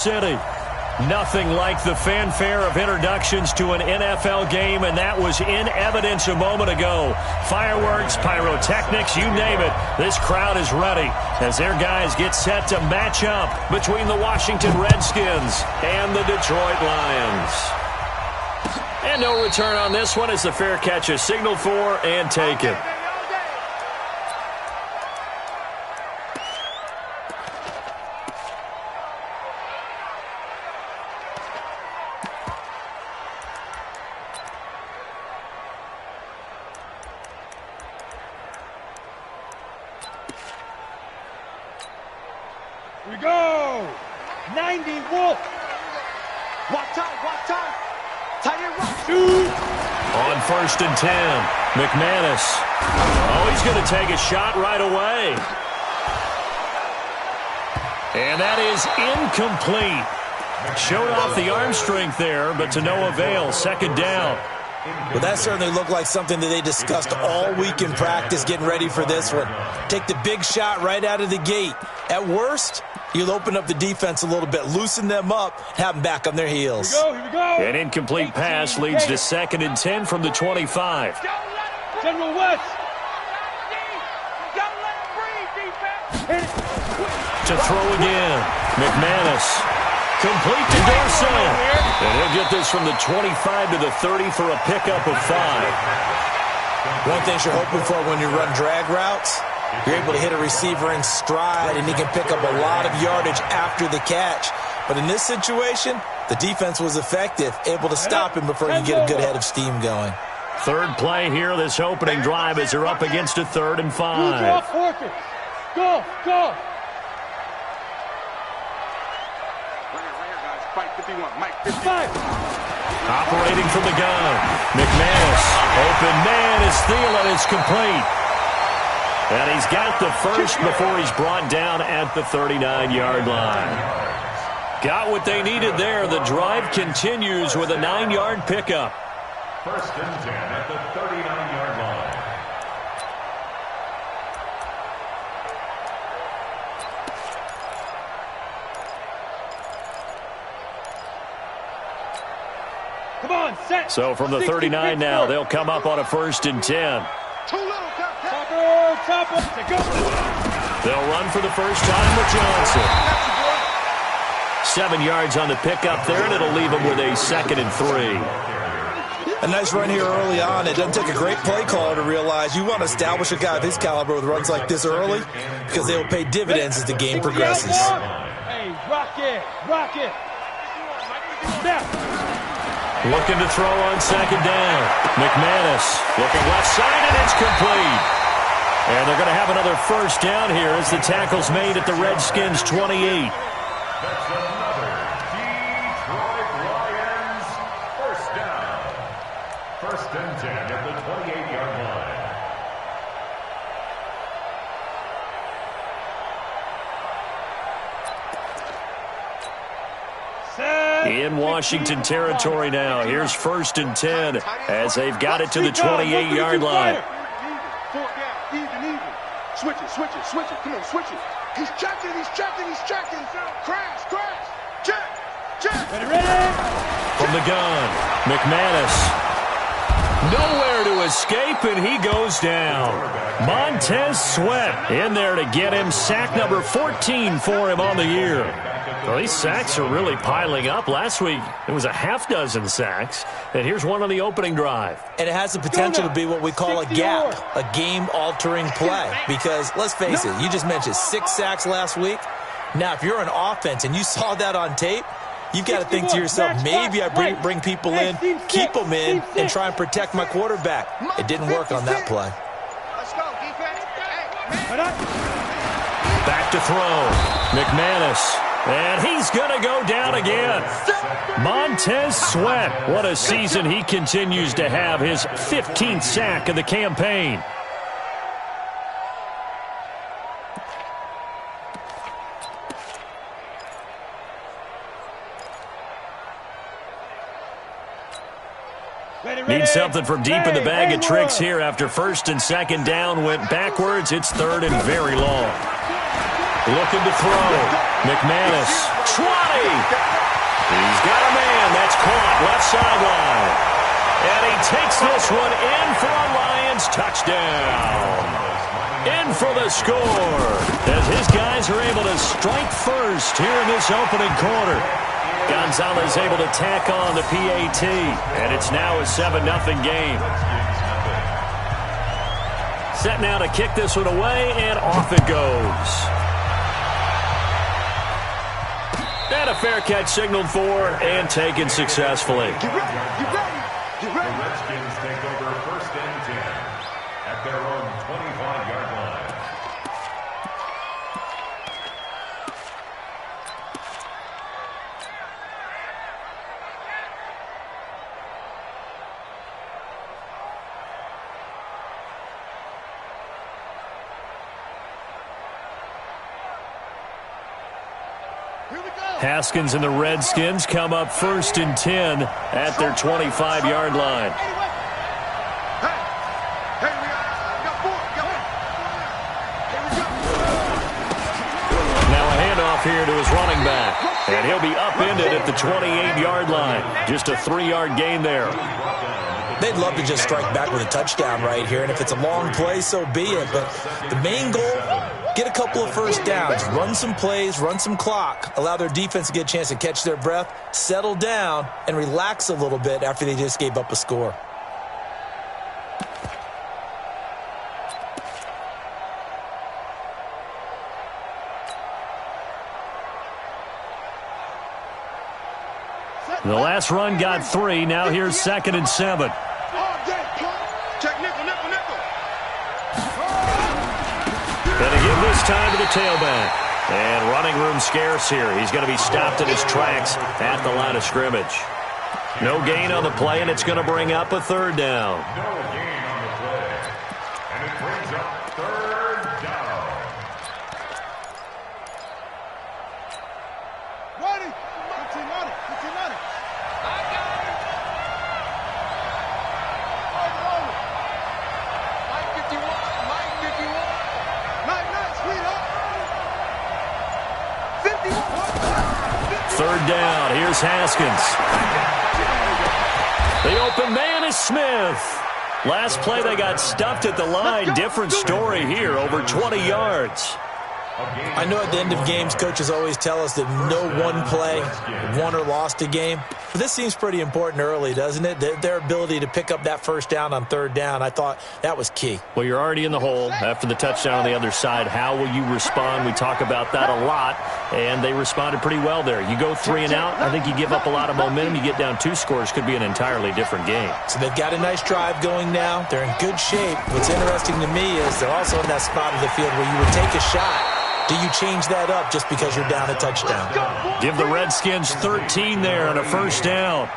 City. Nothing like the fanfare of introductions to an NFL game, and that was in evidence a moment ago. Fireworks, pyrotechnics, you name it. This crowd is ready as their guys get set to match up between the Washington Redskins and the Detroit Lions. And no return on this one as the fair catch is signaled for and taken. Here we go! 90 Wolf! Watch out! Tight end rock! Shoot! On 1st and 10, McManus. Oh, he's going to take a shot right away. And that is incomplete. Showed off the arm strength there, but to no avail. Second down. Well, that certainly looked like something that they discussed all week in practice getting ready for this one. Take the big shot right out of the gate. At worst, you'll open up the defense a little bit, loosen them up, have them back on their heels. Here we go! An incomplete pass leads to 2nd and 10 from the 25. General West! To throw again. McManus. Complete to Dorsett. And he'll get this from the 25 to the 30 for a pickup of 5. One thing you're hoping for when you run drag routes, you're able to hit a receiver in stride, and he can pick up a lot of yardage after the catch. But in this situation, the defense was effective, able to stop him before you get a good head of steam going. Third play here, this opening drive as they're up against a 3rd and 5. Go! Mike 51, Mike 55. Operating from the gun. McManus. Open man is Thielen. It's complete. And he's got the first before he's brought down at the 39-yard line. Got what they needed there. The drive continues with a 9-yard pickup. 1st and 10 at the 39-yard line. Come on, set! So from the 39 now, they'll come up on a 1st and 10. Chopper, go! They'll run for the first time with Johnson. 7 yards on the pickup there, and it'll leave them with a 2nd and 3. A nice run here early on. It doesn't take a great play caller to realize you want to establish a guy of his caliber with runs like this early because they will pay dividends as the game progresses. Hey, rock it! Now! Looking to throw on 2nd down. McManus looking left side, and it's complete. And they're going to have another first down here as the tackle's made at the Redskins' 28. That's another Detroit Lions first down. 1st and 10 at the 28-yard line. In Washington territory now. Here's 1st and 10 as they've got it to the 28-yard line. Even. Switch it. Come on, switch it. He's checking. Crash. Check. Ready? From the gun, McManus. Nowhere to escape, and he goes down. Montez Sweat in there to get him. Sack number 14 for him on the year. Well, these sacks are really piling up. Last week, it was a half dozen sacks. And here's one on the opening drive. And it has the potential to be what we call a gap, a game-altering play. Because, let's face it, you just mentioned 6 sacks last week. Now, if you're an offense and you saw that on tape, you've got to think to yourself, maybe I bring people in, keep them in, and try and protect my quarterback. It didn't work on that play. Let's go, defense. Back to throw. McManus. And he's going to go down again. Montez Sweat. What a season he continues to have. His 15th sack of the campaign. Need something from deep in the bag of tricks here after 1st and 2nd down. Went backwards. It's 3rd and very long. Looking to throw. McManus. Try. money. He's got a man. That's caught left sideline. And he takes this one in for a Lions touchdown. In for the score as his guys are able to strike first here in this opening quarter. Gonzalez able to tack on the PAT, and it's now a 7-0 game. Set now to kick this one away, and off it goes. And a fair catch signaled for and taken successfully. Get ready, get ready, get The ready. Redskins take over 1st and 10 at their own 25-yard line. Haskins and the Redskins come up 1st and 10 at their 25-yard line. Hey, we got 4. Now a handoff here to his running back. And he'll be upended at the 28-yard line. Just a 3-yard gain there. They'd love to just strike back with a touchdown right here, and if it's a long play, so be it. But the main goal, get a couple of first downs, run some plays, run some clock, allow their defense to get a chance to catch their breath, settle down, and relax a little bit after they just gave up a score. The last run got 3. Now here's 2nd and 7. Check nickel. Going to give this time to the tailback. And running room scarce here. He's going to be stopped in his tracks at the line of scrimmage. No gain on the play, and it's going to bring up a 3rd down. No gain on the play. And it brings up 3rd down. Ready. 15 on it. I got it. Over. Mike 51. Nice, sweetheart. 51. 3rd down. Here's Haskins. The open man is Smith. Last play they got stuffed at the line. Different story here. Over 20 yards. I know at the end of games, coaches always tell us that no one play won or lost a game. But this seems pretty important early, doesn't it? Their ability to pick up that first down on 3rd down, I thought that was key. Well, you're already in the hole after the touchdown on the other side. How will you respond? We talk about that a lot, and they responded pretty well there. You go 3 and out, I think you give up a lot of momentum. You get down 2 scores, could be an entirely different game. So they've got a nice drive going now. They're in good shape. What's interesting to me is they're also in that spot of the field where you would take a shot. Do you change that up just because you're down a touchdown? Give the Redskins 13 there on a 1st down.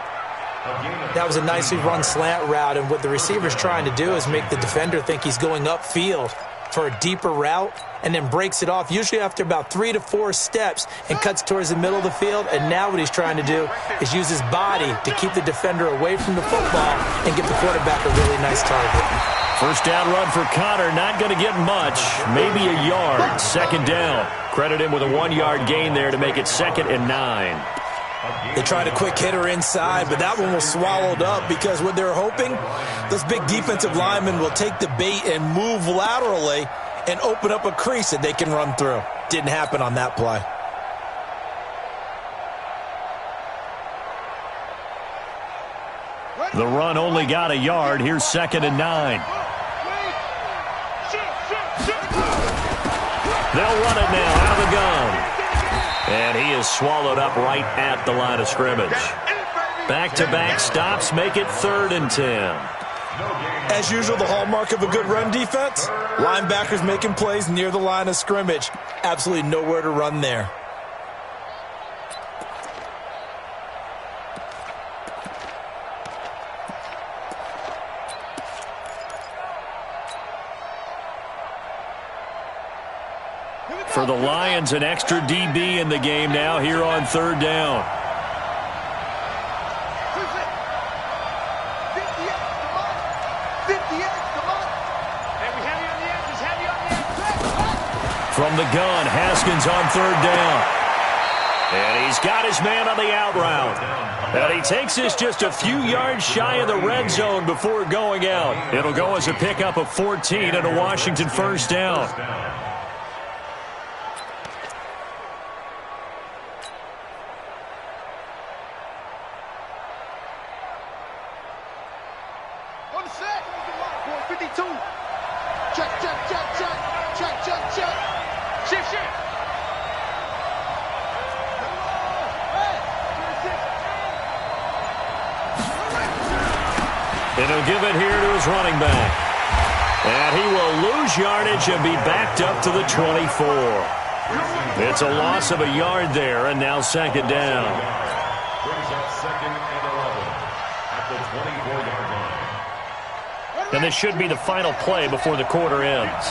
That was a nicely run slant route, and what the receiver's trying to do is make the defender think he's going upfield for a deeper route and then breaks it off, usually after about 3 to 4 steps, and cuts towards the middle of the field. And now what he's trying to do is use his body to keep the defender away from the football and get the quarterback a really nice target. 1st down run for Connor, not going to get much, maybe a yard. 2nd down. Credit him with a 1-yard gain there to make it 2nd and 9. They tried a quick hitter inside, but that one was swallowed up because what they're hoping, those big defensive linemen will take the bait and move laterally and open up a crease that they can run through. Didn't happen on that play. The run only got a yard. Here's 2nd and 9. They'll run it now out of the gun. And he is swallowed up right at the line of scrimmage. Back-to-back stops make it 3rd and 10. As usual, the hallmark of a good run defense, linebackers making plays near the line of scrimmage. Absolutely nowhere to run there. For the Lions, an extra DB in the game now here on 3rd down. From the gun, Haskins on 3rd down. And he's got his man on the out route. And he takes this just a few yards shy of the red zone before going out. It'll go as a pickup of 14 and a Washington first down. On set. 52. Check, check, check, check. Check, check, check. Shift, shift. And he'll give it here to his running back. And he will lose yardage and be backed up to the 24. It's a loss of a yard there, and now second down. Brings up second and 11 at the 24-yard line. And this should be the final play before the quarter ends.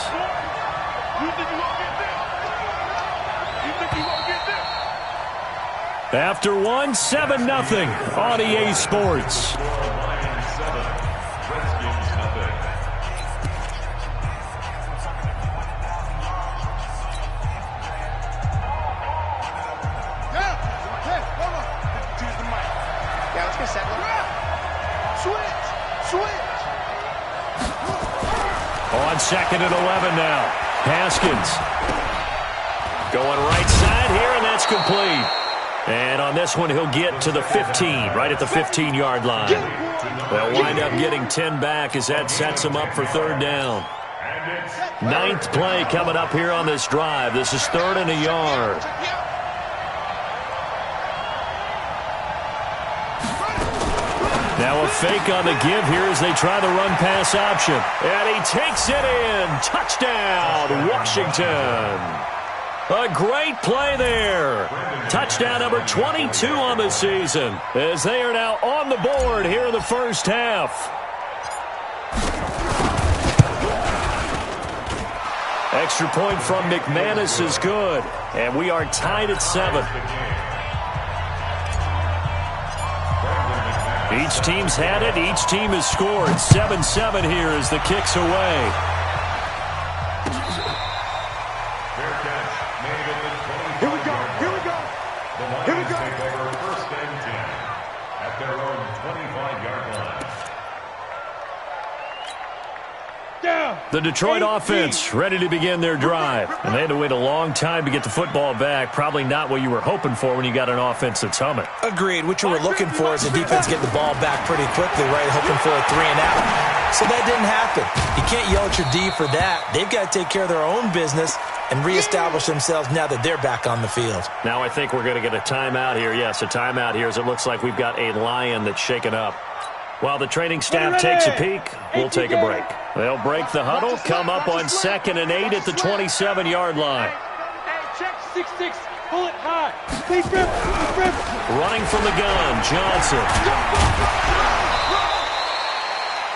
After one, 7-0 on EA Sports. On second and 11 now. Haskins going right side here, and that's complete. And on this one, he'll get to the 15, right at the 15-yard line. They'll wind up getting 10 back as that sets him up for third down. Ninth play coming up here on this drive. This is third and a yard. Now a fake on the give here as they try the run-pass option. And he takes it in. Touchdown, Washington. A great play there. Touchdown number 22 on the season as they are now on the board here in the first half. Extra point from McManus is good. And we are tied at 7. Each team's had it. Each team has scored. 7-7 here as the kick's away. Here we go. Here we go. Here we go. Take over first and 10 at their own 25-yard line. Down. The Detroit offense ready to begin their drive. And they had to wait a long time to get the football back. Probably not what you were hoping for when you got an offense that's humming. Agreed. What you were looking for is the defense getting the ball back pretty quickly, right? Hoping for a 3 and out. So that didn't happen. You can't yell at your D for that. They've got to take care of their own business and reestablish themselves now that they're back on the field. Now I think we're going to get a timeout here. Yes, a timeout here as it looks like we've got a Lion that's shaken up. While the training staff takes a peek, we'll take a break. They'll break the huddle, come up on 2nd and 8 at the 27-yard line. Hey, check 6-6. Pull it high. Deep rip. Deep rip. Running from the gun, Johnson.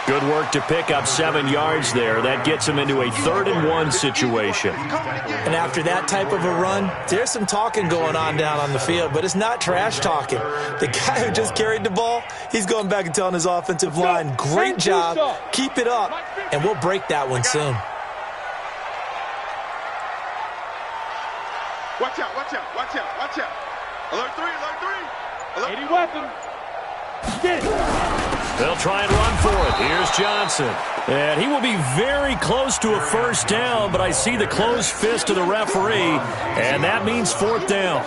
Good work to pick up 7 yards there. That gets him into a 3rd and 1 situation. And after that type of a run, there's some talking going on down on the field, but it's not trash talking. The guy who just carried the ball, he's going back and telling his offensive line, great job, keep it up, and we'll break that one soon. Watch out, watch out, watch out, watch out. Alert 3, alert 3. Alert. 80 weapon. Get it. They'll try and run for it. Here's Johnson. And he will be very close to a first down, but I see the closed fist of the referee, and that means 4th down.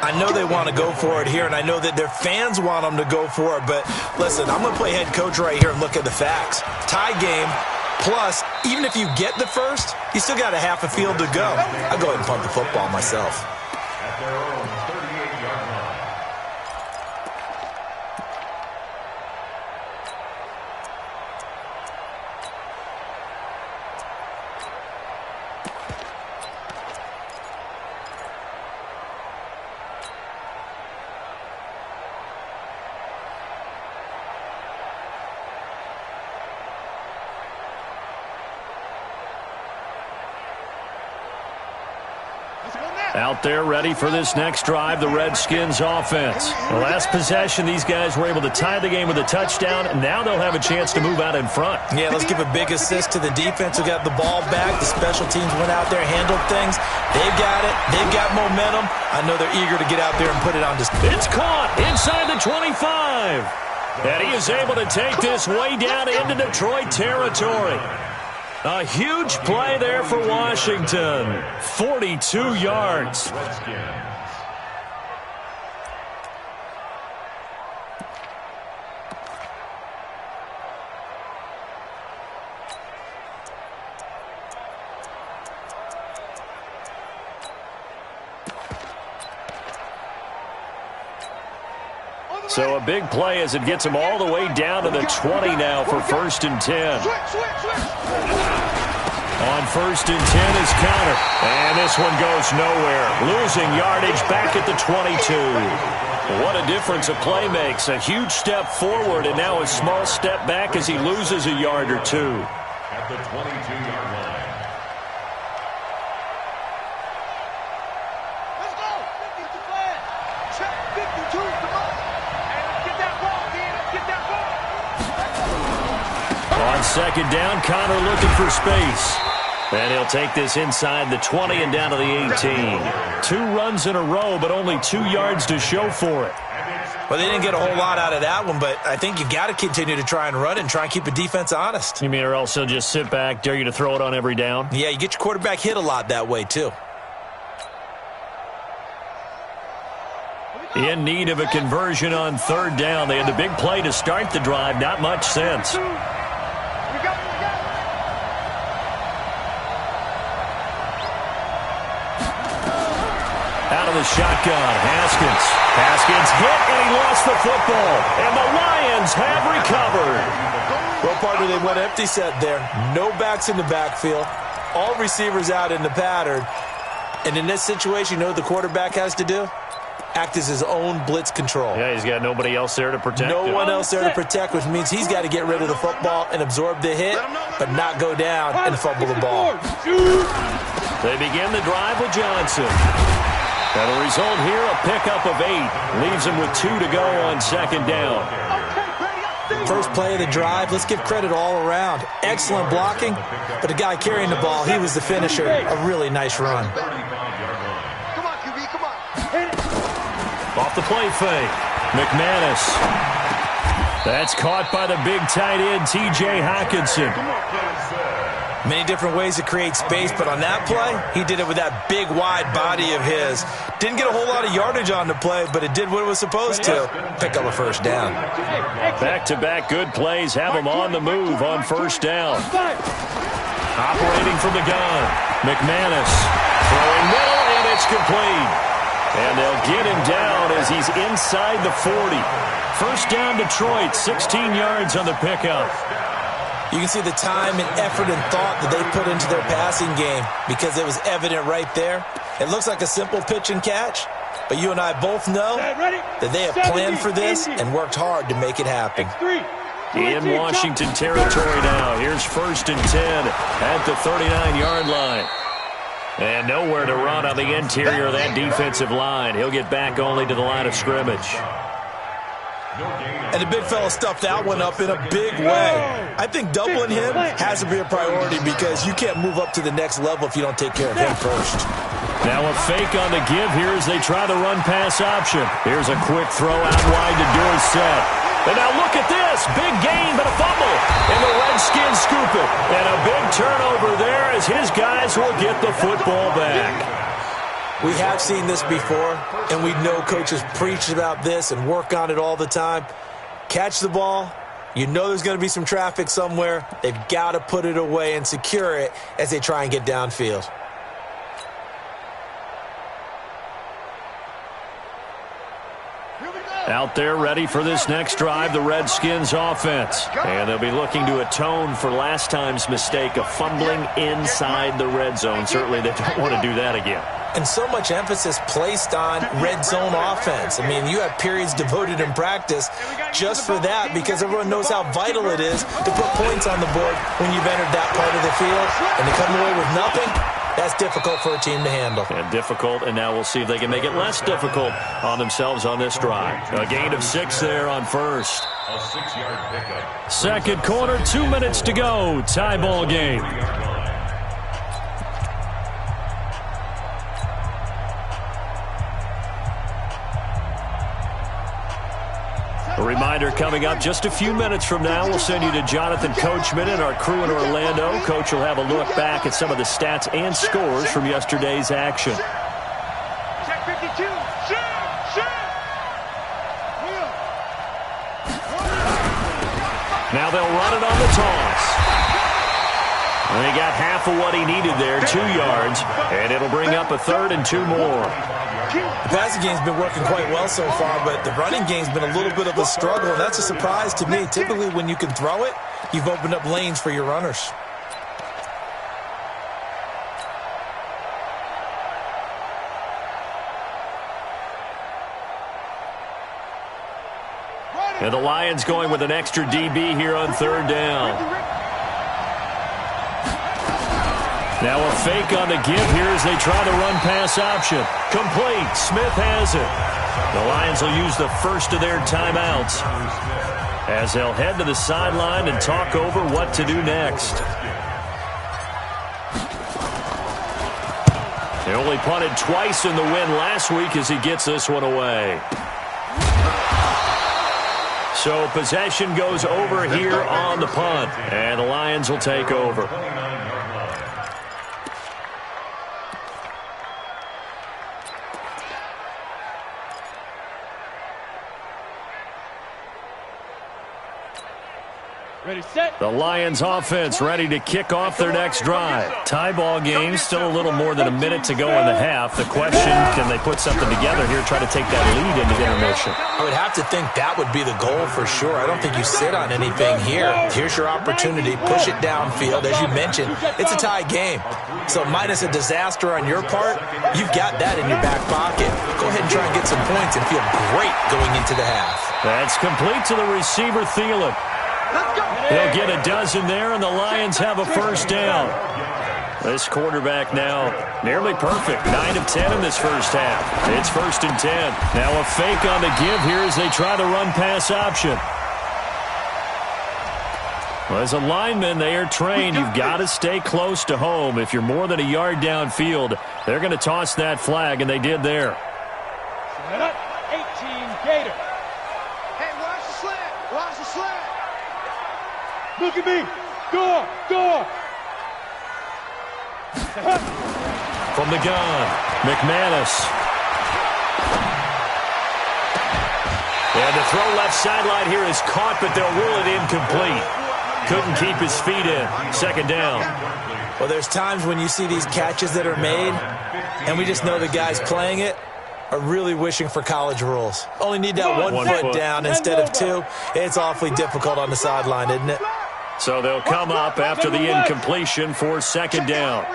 I know they want to go for it here, and I know that their fans want them to go for it, but listen, I'm going to play head coach right here and look at the facts. Tie game, plus, even if you get the first, you still got a half a field to go. I'll go ahead and punt the football myself. At their own 38-yard line. Let's go now. Out there ready for this next drive, the Redskins offense. The last possession, these guys were able to tie the game with a touchdown, and now they'll have a chance to move out in front. Yeah, let's give a big assist to the defense who got the ball back. The special teams went out there, handled things. They've got it. They've got momentum. I know they're eager to get out there and put it on display. It's caught inside the 25. And he is able to take this way down into Detroit territory. A huge play there for Washington. 42 yards. So a big play as it gets him all the way down to the 20 now for 1st and 10. On 1st and 10 is counter. And this one goes nowhere. Losing yardage back at the 22. What a difference a play makes. A huge step forward and now a small step back as he loses a yard or two. At the 22-yard line. Let's go. 52 flag. Check 52. Come on. And let's get that ball, man. Let's get that ball. On 2nd down, Connor looking for space. And he'll take this inside the 20 and down to the 18. 2 runs in a row, but only 2 yards to show for it. Well, they didn't get a whole lot out of that one, but I think you got to continue to try and run and try and keep the defense honest. You mean or else he'll just sit back, dare you to throw it on every down? Yeah, you get your quarterback hit a lot that way, too. In need of a conversion on 3rd down. They had the big play to start the drive. Not much sense. Out of the shotgun, Haskins hit, and he lost the football. And the Lions have recovered. Well, partner, they went empty set there. No backs in the backfield. All receivers out in the pattern. And in this situation, you know what the quarterback has to do? Act as his own blitz control. Yeah, he's got nobody else there to protect No him. one else there to protect, which means he's got to get rid of the football and absorb the hit, but not go down and fumble the ball. They begin the drive with Johnson. And the result here, a pickup of 8. Leaves him with 2 to go on 2nd down. First play of the drive, let's give credit all around. Excellent blocking, but the guy carrying the ball, he was the finisher. A really nice run. Come on, QB, come on. Off the play fake. McManus. That's caught by the big tight end, T.J. Hockenson. Many different ways to create space, but on that play, he did it with that big, wide body of his. Didn't get a whole lot of yardage on the play, but it did what it was supposed to. Pick up a 1st down. Back-to-back good plays have him on the move on 1st down. Operating from the gun. McManus throwing middle, and it's complete. And they'll get him down as he's inside the 40. 1st down Detroit, 16 yards on the pickup. You can see the time and effort and thought that they put into their passing game because it was evident right there. It looks like a simple pitch and catch, but you and I both know that they have planned for this and worked hard to make it happen. In Washington territory now. Here's 1st and 10 at the 39-yard line. And nowhere to run on the interior of that defensive line. He'll get back only to the line of scrimmage. And the big fella stuffed that one up in a big way. I think doubling him has to be a priority because you can't move up to the next level if you don't take care of him first. Now a fake on the give here as they try the run-pass option. Here's a quick throw out wide to Dorsett. And now look at this. Big gain, but a fumble. And the Redskins scoop it. And a big turnover there as his guys will get the football back. We have seen this before, and we know coaches preach about this and work on it all the time. Catch the ball. You know there's going to be some traffic somewhere. They've got to put it away and secure it as they try and get downfield. Out there ready for this next drive, the Redskins offense. And they'll be looking to atone for last time's mistake of fumbling inside the red zone. Certainly they don't want to do that again. And so much emphasis placed on red zone offense. I mean, you have periods devoted in practice just for that because everyone knows how vital it is to put points on the board when you've entered that part of the field. And to come away with nothing, That's difficult for a team to handle. And difficult, and now we'll see if they can make it less difficult on themselves on this drive. A gain of 6 there on first. A 6-yard pickup. Second quarter, 2 minutes to go. Tie ball game. A reminder coming up just a few minutes from now. We'll send you to Jonathan Coachman and our crew in Orlando. Coach will have a look back at some of the stats and scores from yesterday's action. Check 52. Shoot! Now they'll run it on the toss. And he got half of what he needed there, 2 yards, and it'll bring up a 3rd and 2 more. The passing game's been working quite well so far, but the running game's been a little bit of a struggle, and that's a surprise to me. Typically, when you can throw it, you've opened up lanes for your runners. And the Lions going with an extra DB here on 3rd down. Now a fake on the give here as they try the run-pass option. Complete. Smith has it. The Lions will use the first of their timeouts as they'll head to the sideline and talk over what to do next. They only punted twice in the win last week as he gets this one away. So possession goes over here on the punt, and the Lions will take over. Ready, set. The Lions offense ready to kick off their next drive. Tie ball game, still a little more than a minute to go in the half. The question, can they put something together here, try to take that lead into intermission? I would have to think that would be the goal for sure. I don't think you sit on anything here. Here's your opportunity. Push it downfield. As you mentioned, it's a tie game. So minus a disaster on your part, you've got that in your back pocket. Go ahead and try and get some points and feel great going into the half. That's complete to the receiver, Thielen. They'll get a dozen there, and the Lions have a first down. This quarterback now nearly perfect. 9 of 10 in this first half. It's 1st and 10. Now a fake on the give here as they try the run-pass option. Well, as a lineman, they are trained. You've got to stay close to home. If you're more than a yard downfield, they're going to toss that flag, and they did there. 18 Gator. Hey, watch the slant. Watch the slant. Look at me. Door. From the gun, McManus. And the throw left sideline here is caught, but they'll rule it incomplete. Couldn't keep his feet in. 2nd down. Well, there's times when you see these catches that are made, and we just know the guys playing it are really wishing for college rules. Only need that one foot down instead of 2. It's awfully difficult on the sideline, isn't it? So they'll come up after the incompletion for 2nd down.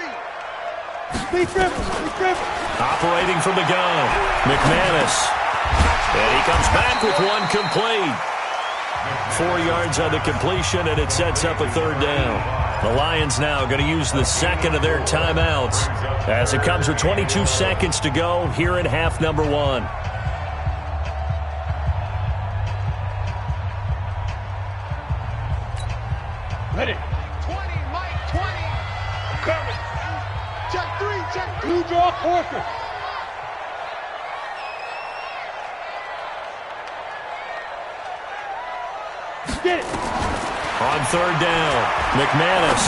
Operating from the gun, McManus. And he comes back with one complete. 4 yards on the completion, and it sets up a 3rd down. The Lions now going to use the second of their timeouts as it comes with 22 seconds to go here in half number 1. Ready. 20, Mike, 20. Coming. Check 3, check 3. Blue draw, Corker. Get it. On 3rd down, McManus.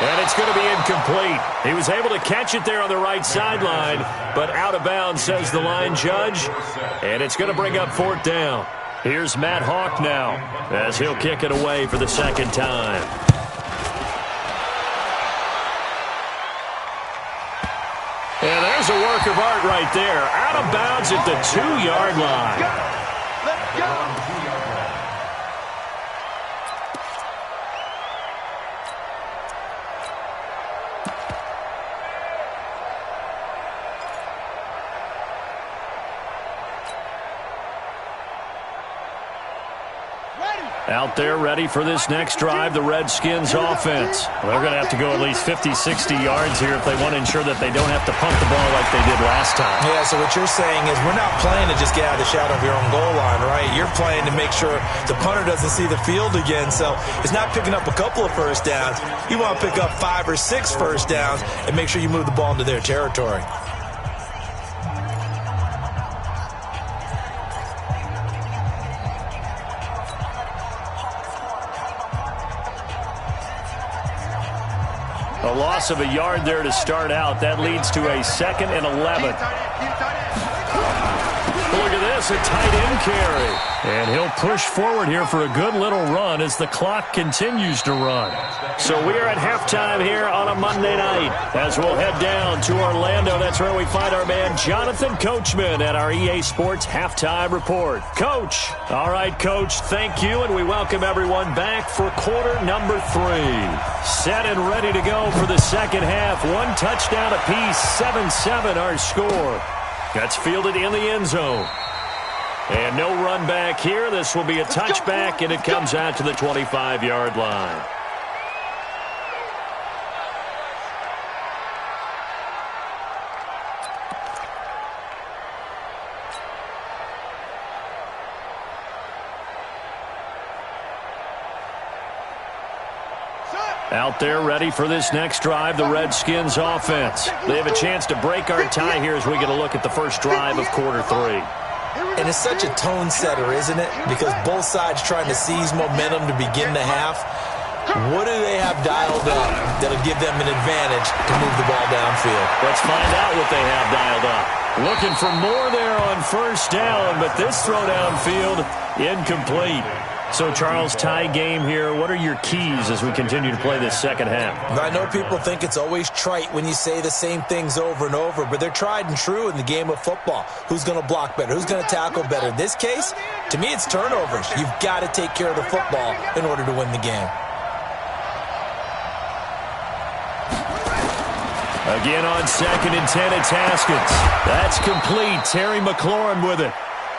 And it's going to be incomplete. He was able to catch it there on the right sideline, but out of bounds, says the line judge. And it's going to bring up 4th down. Here's Matt Hawk now as he'll kick it away for the 2nd time. And there's a work of art right there. Out of bounds at the 2-yard line. Let's go. Out there ready for this next drive, the Redskins offense. Well, they're going to have to go at least 50, 60 yards here if they want to ensure that they don't have to punt the ball like they did last time. Yeah, so what you're saying is we're not playing to just get out of the shadow of your own goal line, right? You're playing to make sure the punter doesn't see the field again. So it's not picking up a couple of first downs. You want to pick up 5 or 6 first downs and make sure you move the ball into their territory. A loss of a yard there to start out. That leads to a 2nd and 11. Look at this, a tight end carry. And he'll push forward here for a good little run as the clock continues to run. So we are at halftime here on a Monday night as we'll head down to Orlando. That's where we find our man Jonathan Coachman at our EA Sports Halftime Report. Coach. All right, Coach, thank you, and we welcome everyone back for quarter number 3. Set and ready to go for the second half. 1 touchdown apiece, 7-7 our score. That's fielded in the end zone. And no run back here. This will be a touchback, and it comes out to the 25-yard line. Out there ready for this next drive, the Redskins offense. They have a chance to break our tie here as we get a look at the first drive of quarter 3. And it's such a tone setter, isn't it? Because both sides trying to seize momentum to begin the half. What do they have dialed up that'll give them an advantage to move the ball downfield? Let's find out what they have dialed up. Looking for more there on first down, but this throw downfield incomplete. So, Charles, tie game here. What are your keys as we continue to play this second half? I know people think it's always trite when you say the same things over and over, but they're tried and true in the game of football. Who's going to block better? Who's going to tackle better? In this case, to me, it's turnovers. You've got to take care of the football in order to win the game. Again on 2nd and 10, it's Haskins. That's complete. Terry McLaurin with it.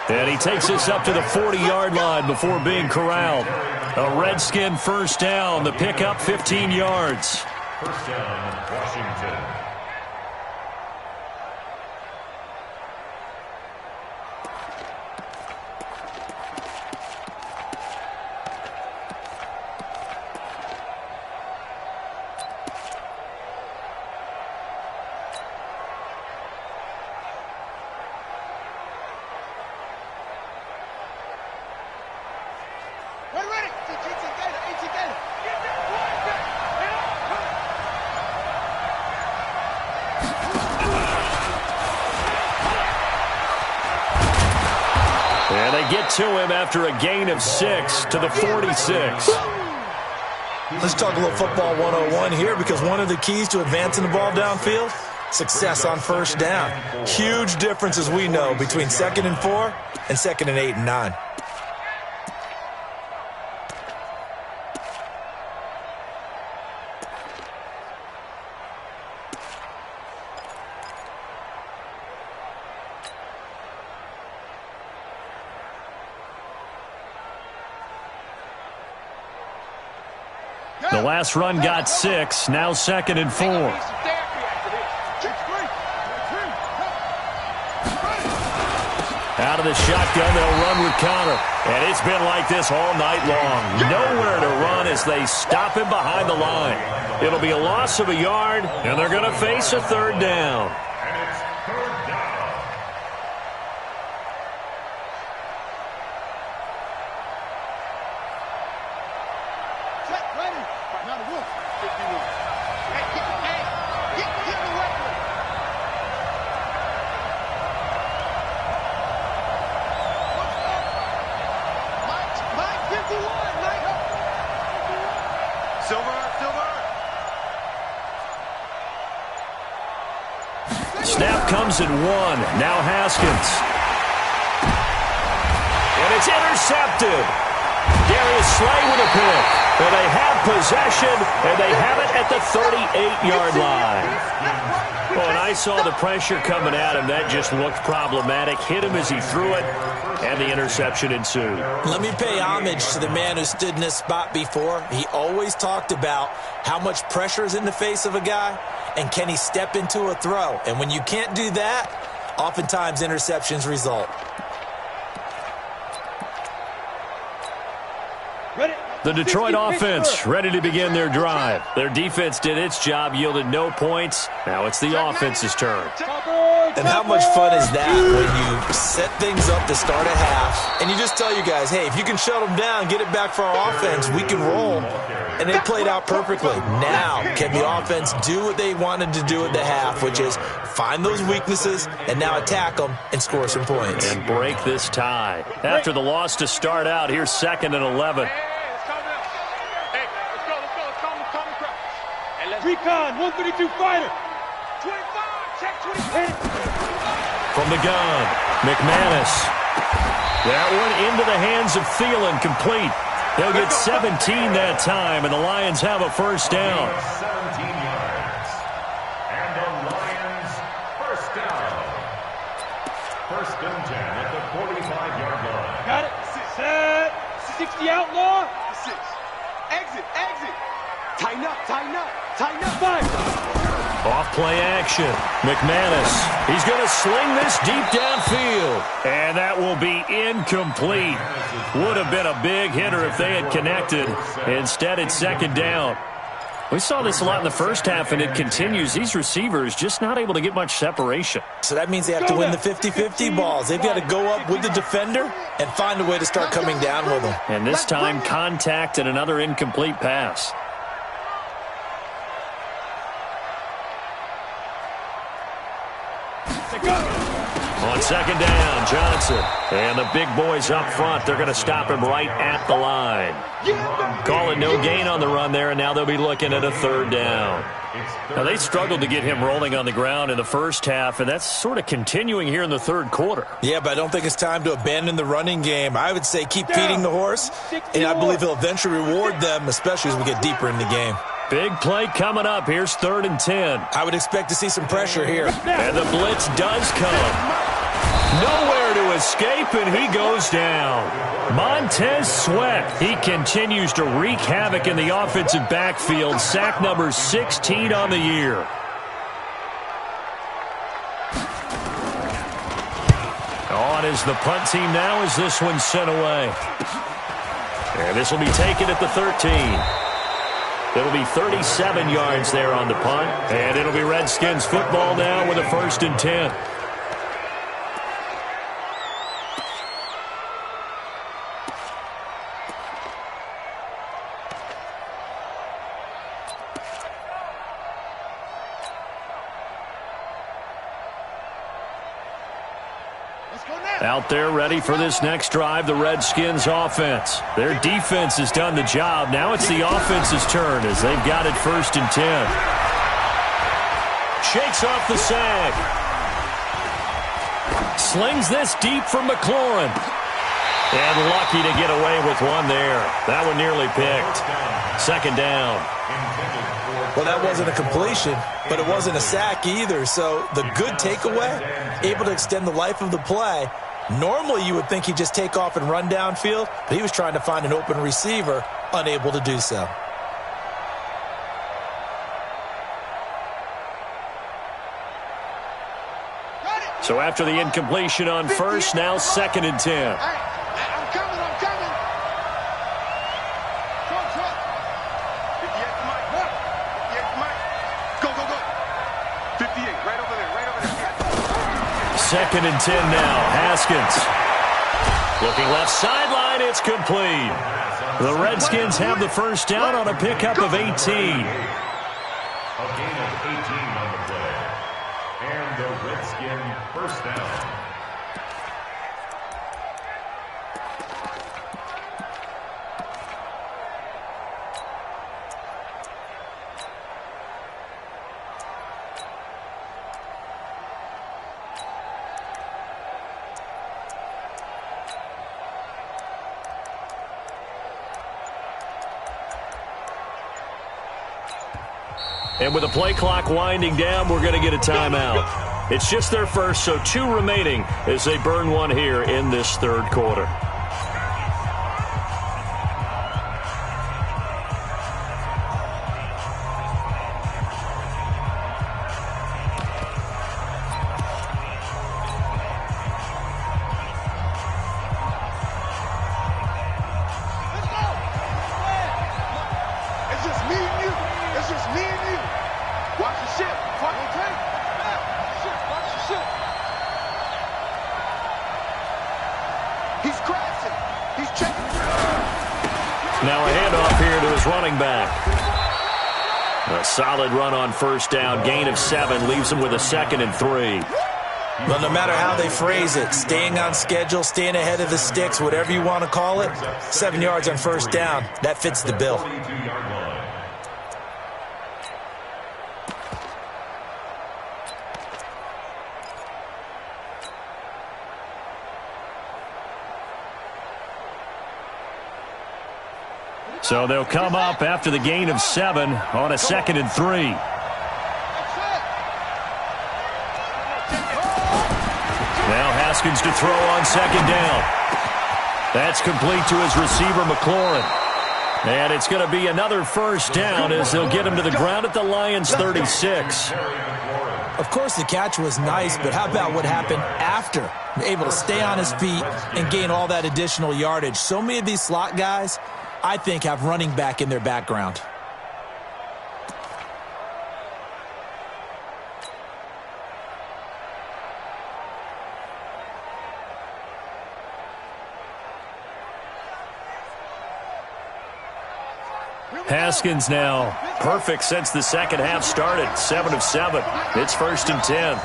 And he takes us up to the 40-yard line before being corralled. A Redskin first down. The pickup, 15 yards. First down, Washington. And they get to him after a gain of 6 to the 46. Let's talk a little football 101 here, because one of the keys to advancing the ball downfield, success on first down. Huge difference, as we know, between 2nd and 4 and 2nd and 8 and 9. The last run got 6, now 2nd and 4. Out of the shotgun, they'll run with Connor. And it's been like this all night long. Nowhere to run as they stop him behind the line. It'll be a loss of a yard, and they're going to face a 3rd down. And it's 3rd down. Snap comes at 1. Now Haskins. And it's intercepted. Darius Slay with a pick. And they have possession, and they have it at the 38-yard line. Well, and I saw the pressure coming at him. That just looked problematic. Hit him as he threw it. and the interception ensued. Let me pay homage to the man who stood in this spot before. He always talked about how much pressure is in the face of a guy, and can he step into a throw. And when you can't do that, oftentimes interceptions result. The Detroit offense ready to begin their drive. Their defense did its job, yielded no points. Now it's the offense's turn. And how much fun is that when you set things up to start a half, and you just tell you guys, hey, if you can shut them down, get it back for our offense, we can roll. And they played out perfectly. Now, can the offense do what they wanted to do at the half, which is find those weaknesses and now attack them and score some points. And break this tie. After the loss to start out, here's 2nd and 11. Recon, 132 fighter. 25, check 20. From the gun, McManus. That one into the hands of Thielen, complete. They'll get 17 that time, and the Lions have a first down. 17 yards. And the Lions first down. 1st and 10 at the 45-yard line. Got it. Set. 60 outlaw. 6. Exit, exit. Tighten up, tighten up, tighten up. 5. Off-play action. McManus. He's going to sling this deep downfield. And that will be incomplete. Would have been a big hitter if they had connected. Instead, it's 2nd down. We saw this a lot in the first half, and it continues. These receivers just not able to get much separation. So that means they have to win the 50-50 balls. They've got to go up with the defender and find a way to start coming down with them. And this time, contact and another incomplete pass. On 2nd down, Johnson. And the big boys up front, they're going to stop him right at the line. Call it no gain on the run there, and now they'll be looking at a 3rd down. Now, they struggled to get him rolling on the ground in the first half, and that's sort of continuing here in the 3rd quarter. Yeah, but I don't think it's time to abandon the running game. I would say keep feeding the horse, and I believe he'll eventually reward them, especially as we get deeper in the game. Big play coming up. Here's 3rd and 10. I would expect to see some pressure here. And the blitz does come. Nowhere to escape, and he goes down. Montez Sweat, he continues to wreak havoc in the offensive backfield. Sack number 16 on the year. On is the punt team now as this one's sent away. And this will be taken at the 13. It'll be 37 yards there on the punt. And it'll be Redskins football now with a 1st and 10. Out there ready for this next drive, the Redskins offense. Their defense has done the job. Now it's the offense's turn as they've got it 1st and 10. Shakes off the sag. Slings this deep from McLaurin. And lucky to get away with one there. That one nearly picked. 2nd down. Well, that wasn't a completion, but it wasn't a sack either. So the good takeaway, able to extend the life of the play. Normally, you would think he'd just take off and run downfield, but he was trying to find an open receiver, unable to do so. So after the incompletion on 1st, now 2nd and 10. I'm coming, I'm coming. Truck. 58 to Mike. 58 to Mike. Go, go, go. 58, right over there, right over there. 2nd and 10 now. Haskins. Looking left sideline, it's complete. The Redskins have the first down on a pickup of 18. A gain of 18 on the play. And the Redskin first down. And with the play clock winding down, we're going to get a timeout. It's just their first, so 2 remaining as they burn one here in this third quarter. Now a handoff here to his running back. A solid run on first down. Gain of 7 leaves him with a 2nd and 3. Well, no matter how they phrase it, staying on schedule, staying ahead of the sticks, whatever you want to call it, 7 yards on first down, that fits the bill. So they'll come up after the gain of 7 on a 2nd and 3. Now Haskins to throw on 2nd down. That's complete to his receiver, McLaurin. And it's going to be another first down as they'll get him to the ground at the Lions' 36. Of course, the catch was nice, but how about what happened after? Able to stay on his feet and gain all that additional yardage. So many of these slot guys, I think, have running back in their background. Haskins now perfect since the second half started. 7 of 7. It's 1st and 10.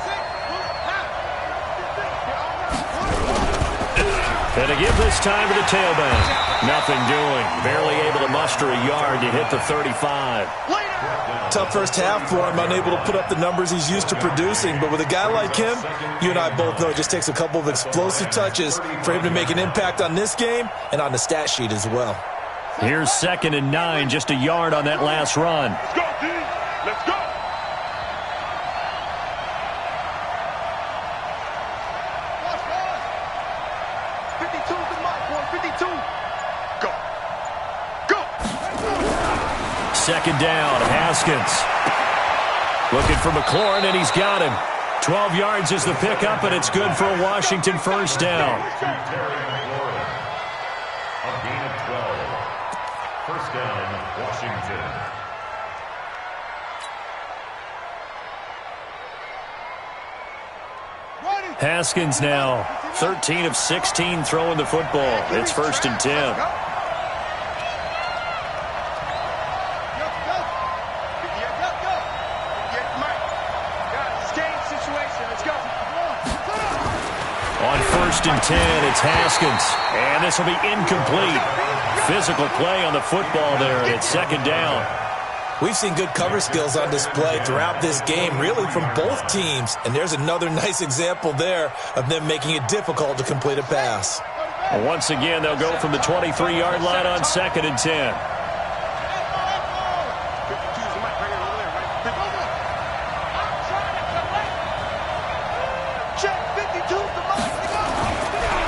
And to give this time to the tailback. Nothing doing. Barely able to muster a yard to hit the 35. Tough first half for him, unable to put up the numbers he's used to producing. But with a guy like him, you and I both know it just takes a couple of explosive touches for him to make an impact on this game and on the stat sheet as well. Here's 2nd and 9, just a yard on that last run. Let's go, D. Let's go. Second down, Haskins. Looking for McLaurin, and he's got him. 12 yards is the pickup, and it's good for a Washington first down. A gain of 12. First down, Washington. Haskins now 13 of 16 throwing the football. It's 1st and 10. On 1st and 10, it's Haskins. And this will be incomplete. Physical play on the football there, and it's 2nd down. We've seen good cover skills on display throughout this game, really from both teams. And there's another nice example there of them making it difficult to complete a pass. Well, once again, they'll go from the 23-yard line on 2nd and 10.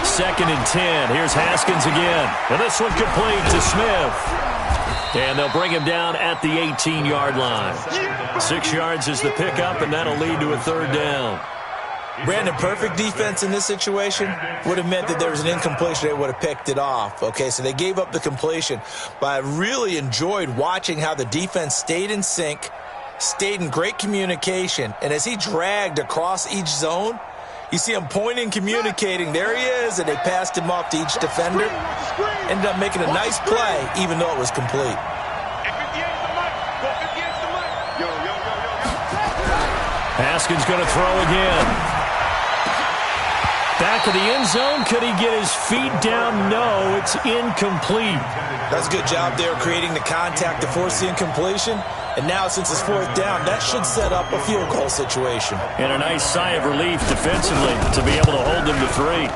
Second and 10. Here's Haskins again. And this one complete to Smith. And they'll bring him down at the 18-yard line. 6 yards is the pickup, and that'll lead to a 3rd down. Brandon, perfect defense in this situation would have meant that there was an incompletion. They would have picked it off. Okay, so they gave up the completion. But I really enjoyed watching how the defense stayed in sync, stayed in great communication. And as he dragged across each zone, you see him pointing, communicating. There he is, and they passed him off to each defender. Ended up making a nice play, even though it was complete. Haskins going to throw again. Back of the end zone. Could he get his feet down? No, it's incomplete. That's a good job there creating the contact to force the incompletion. And now, since it's 4th down, that should set up a field goal situation. And a nice sigh of relief defensively to be able to hold them to 3.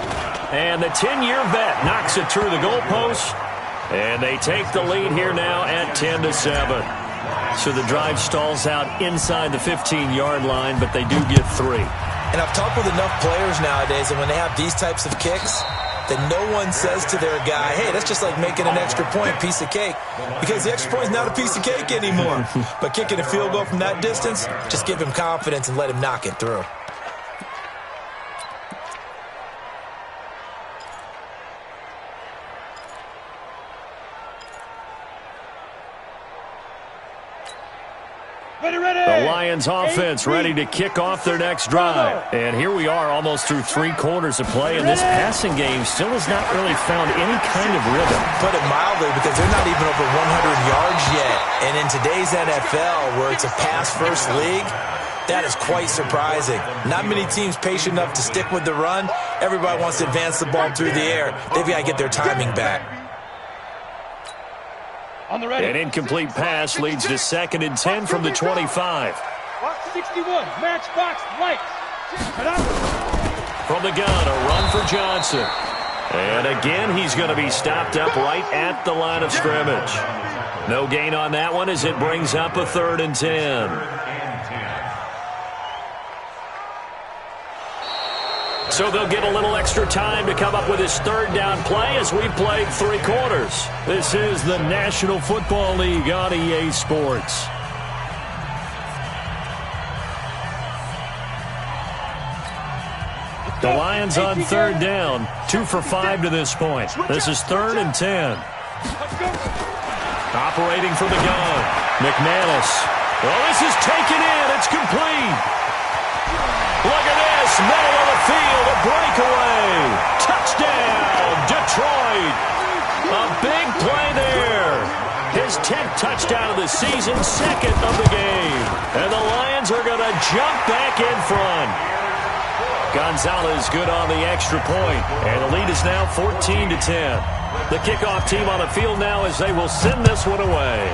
And the 10-year vet knocks it through the goalpost. And they take the lead here now at 10-7. So the drive stalls out inside the 15-yard line, but they do get 3. And I've talked with enough players nowadays, and when they have these types of kicks, that no one says to their guy, hey, that's just like making an extra point, piece of cake, because the extra point is not a piece of cake anymore. But kicking a field goal from that distance, just give him confidence and let him knock it through. The Lions offense ready to kick off their next drive. And here we are almost through 3 quarters of play, and this passing game still has not really found any kind of rhythm. Put it mildly, because they're not even over 100 yards yet. And in today's NFL, where it's a pass-first league, that is quite surprising. Not many teams patient enough to stick with the run. Everybody wants to advance the ball through the air. They've got to get their timing back. An incomplete pass leads to 2nd and 10 from the 25. Box 61, match box, lights. From the gun, a run for Johnson. And again, he's going to be stopped up right at the line of scrimmage. No gain on that one as it brings up a 3rd and 10. So they'll get a little extra time to come up with his 3rd down play as we've played 3 quarters. This is the National Football League on EA Sports. The Lions on 3rd down, 2 for 5 to this point. This is 3rd and 10. Operating from the gun, McManus. Well, this is taken in. It's complete. Look at this, middle of the field, a breakaway. Touchdown, Detroit. A big play there. His 10th touchdown of the season, 2nd of the game. And the Lions are going to jump back in front. Gonzalez good on the extra point, and the lead is now 14 to 10. The kickoff team on the field now as they will send this one away.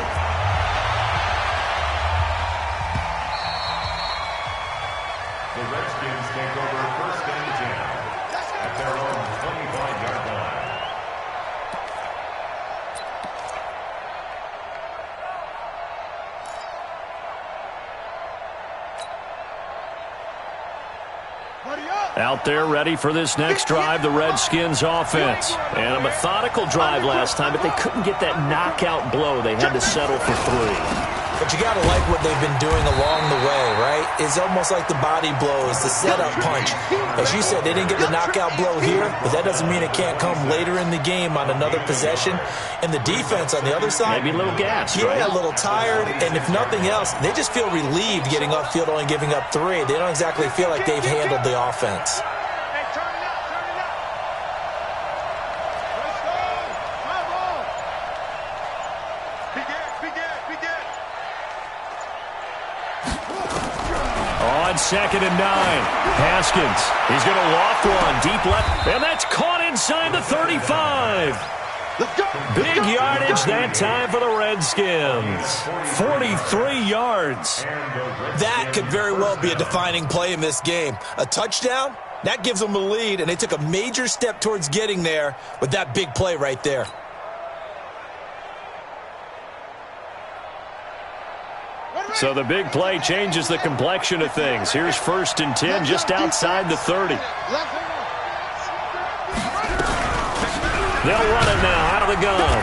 The Redskins take over 1st and 10 at their own 25-yard line. Out there ready for this next drive, the Redskins offense. And a methodical drive last time, but they couldn't get that knockout blow. They had to settle for 3. But you got to like what they've been doing along the way, right? It's almost like the body blows, the setup punch. As you said, they didn't get the knockout blow here, but that doesn't mean it can't come later in the game on another possession. And the defense on the other side, maybe a little gassed, yeah, right? A little tired. And if nothing else, they just feel relieved getting upfield, only giving up 3. They don't exactly feel like they've handled the offense. On 2nd and 9, Haskins. He's going to loft one deep left, and that's caught inside the 35. Big yardage that time for the Redskins. 43 yards. That could very well be a defining play in this game. A touchdown, that gives them a lead, and they took a major step towards getting there with that big play right there. So the big play changes the complexion of things. Here's 1st and 10 just outside the 30. They'll run it now out of the gun.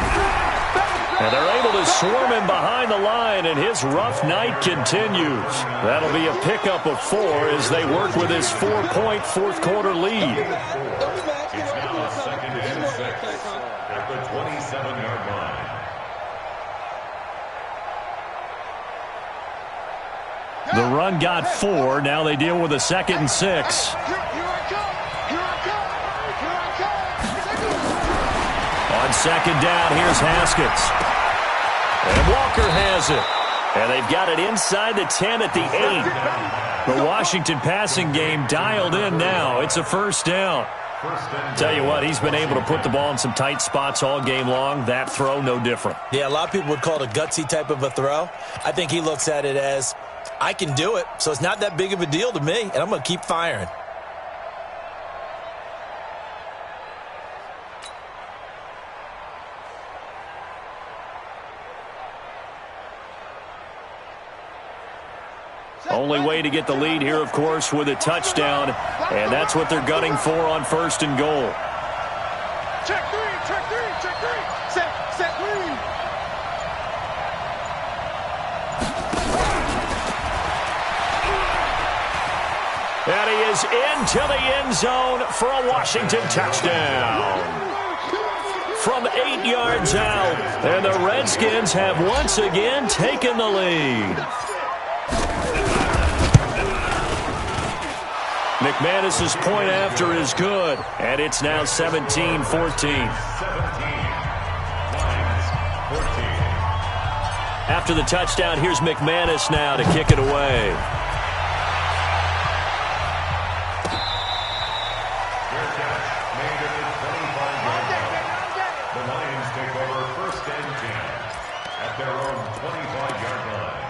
And they're able to swarm him behind the line, and his rough night continues. That'll be a pickup of 4 as they work with his 4-point 4th quarter lead. It's now 2nd and 6 at the 27-yard line. The run got 4. Now they deal with a 2nd and 6. On 2nd down, here's Haskins. And Walker has it. And they've got it inside the 10 at the 8. The Washington passing game dialed in now. It's a 1st down. Tell you what, he's been able to put the ball in some tight spots all game long. That throw, no different. Yeah, a lot of people would call it a gutsy type of a throw. I think he looks at it as, I can do it, so it's not that big of a deal to me, and I'm going to keep firing. Only way to get the lead here, of course, with a touchdown. And that's what they're gunning for on 1st and goal. Check three, check three, check three. Set three. And he is into the end zone for a Washington touchdown. From 8 yards out, and the Redskins have once again taken the lead. McManus's point after is good, and it's now 17-14. After the touchdown, here's McManus now to kick it away. The Lions take over 1st and 10 at their own 25-yard line.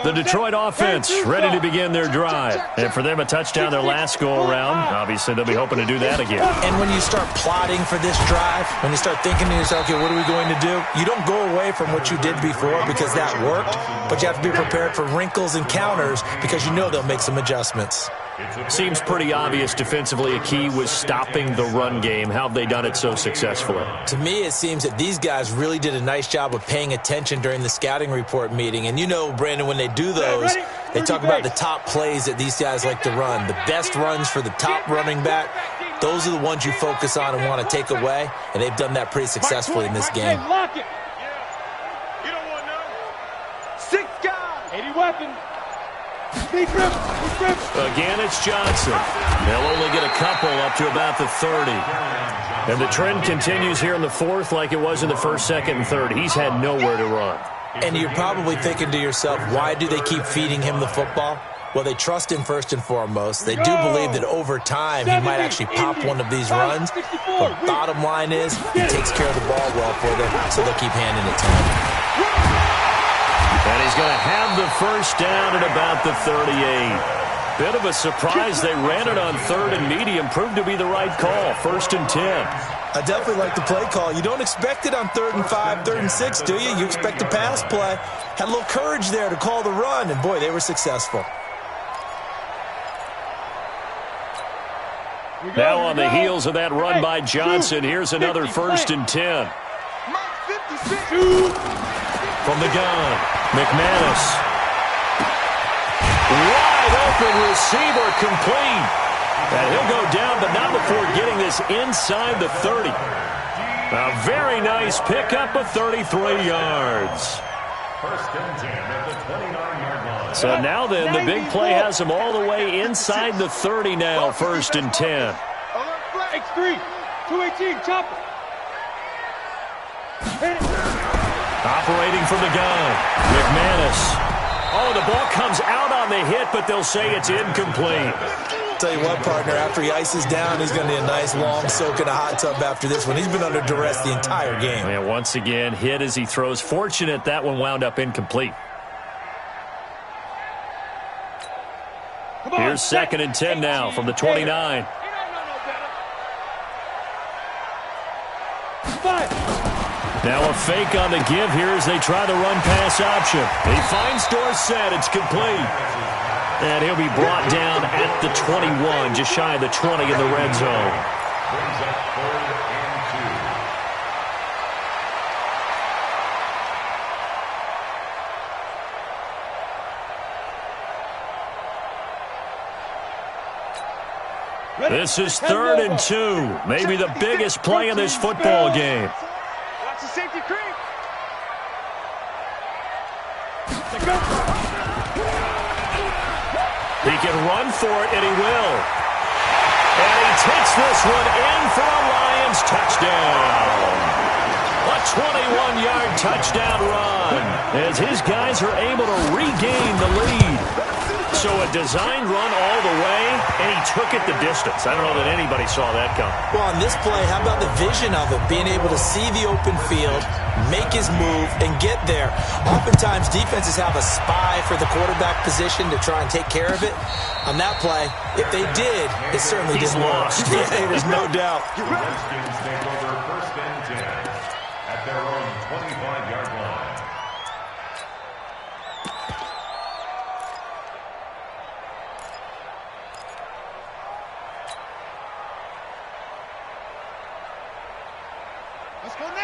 The Detroit offense ready to begin their drive. And for them, a touchdown their last go-around. Obviously, they'll be hoping to do that again. And when you start plotting for this drive, when you start thinking to yourself, okay, what are we going to do? You don't go away from what you did before because that worked, but you have to be prepared for wrinkles and counters because you know they'll make some adjustments. Seems pretty obvious defensively a key was stopping the run game. How have they done it so successfully? To me, it seems that these guys really did a nice job of paying attention during the scouting report meeting. And you know, Brandon, when they do those, they talk about the top plays that these guys like to run. The best runs for the top running back, those are the ones you focus on and want to take away. And they've done that pretty successfully in this game. Lock it. You don't want no. 6 guys. 80 weapons. Deep grip. Again, it's Johnson. They'll only get a couple up to about the 30. And the trend continues here in the 4th like it was in the 1st, 2nd, and 3rd. He's had nowhere to run. And you're probably thinking to yourself, why do they keep feeding him the football? Well, they trust him first and foremost. They do believe that over time he might actually pop one of these runs. But bottom line is he takes care of the ball well for them, so they'll keep handing it to him. And he's going to have the first down at about the 38. Bit of a surprise. They ran it on 3rd and medium. Proved to be the right call. 1st and 10. I definitely like the play call. You don't expect it on 3rd and 5, 3rd and 6, do you? You expect a pass play. Had a little courage there to call the run, and boy, they were successful. Now on the heels of that run by Johnson, here's another 1st and 10. From the gun, McManus. Wide open receiver complete. And he'll go down, but not before getting this inside the 30. A very nice pickup of 33 yards. 1st and 10 at the 29-yard line. So now then, the big play has them all the way inside the 30 now, 1st and 10. X3, 218, chopper. Operating from the gun, McManus. Oh, the ball comes out on the hit, but they'll say it's incomplete. Tell you what, partner, after he ices down, he's going to need a nice long soak in a hot tub after this one. He's been under duress the entire game. And once again, hit as he throws. Fortunate that one wound up incomplete. Here's 2nd and 10 now from the 29. Now a fake on the give here as they try the run-pass option. He finds Dorsett. It's complete. And he'll be brought down at the 21, just shy of the 20 in the red zone. Brings up 3rd and 2. This is 3rd and 2. Maybe the biggest play in this football game. Watch the safety creep. He can run for it, and he will. And he takes this one in for a Lions touchdown. A 21-yard touchdown run as his guys are able to regain the lead. So a designed run all the way, and he took it the distance. I don't know that anybody saw that come. Well, on this play, how about the vision of him, being able to see the open field, make his move, and get there. Oftentimes, defenses have a spy for the quarterback position to try and take care of it. On that play, if they did, it certainly didn't work. Lost. Yeah, there's no doubt. The Redskins take over 1st and 10 at their own 25-yard line.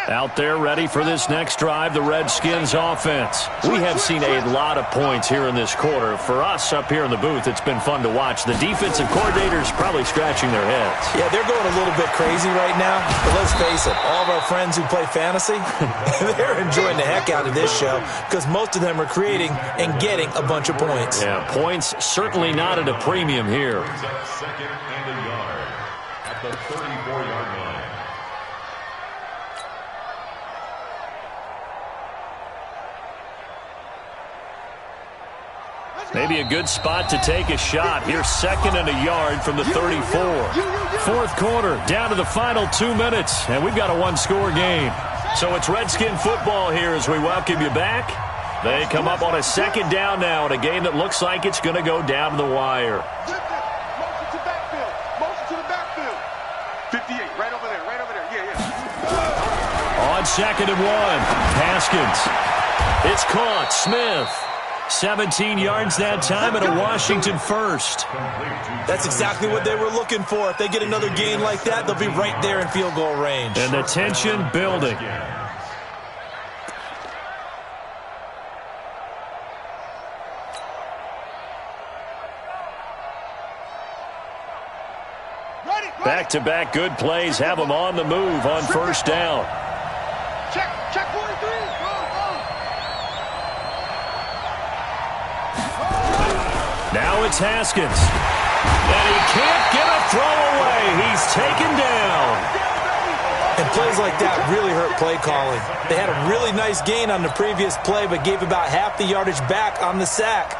Out there ready for this next drive, the Redskins offense. We have seen a lot of points here in this quarter. For us up here in the booth, it's been fun to watch. The defensive coordinators probably scratching their heads. Yeah, they're going a little bit crazy right now. But let's face it, all of our friends who play fantasy, they're enjoying the heck out of this show because most of them are creating and getting a bunch of points. Yeah, points certainly not at a premium here. Brings up 2nd and a yard at the 34-yard line. Maybe a good spot to take a shot. Here's 2nd and a yard from the 34. 4th quarter, down to the final 2 minutes, and we've got a one-score game. So it's Redskin football here as we welcome you back. They come up on a 2nd down now in a game that looks like it's going to go down to the wire. Motion to backfield. Motion to the backfield. 58, right over there, right over there. Yeah. On 2nd and 1, Haskins. It's caught. Smith. 17 yards that time and a Washington first. That's exactly what they were looking for. If they get another gain like that, they'll be right there in field goal range. And the tension building. Back-to-back good plays have them on the move on 1st down. Check 43. Now it's Haskins. And he can't get a throw away. He's taken down. And plays like that really hurt play calling. They had a really nice gain on the previous play, but gave about half the yardage back on the sack.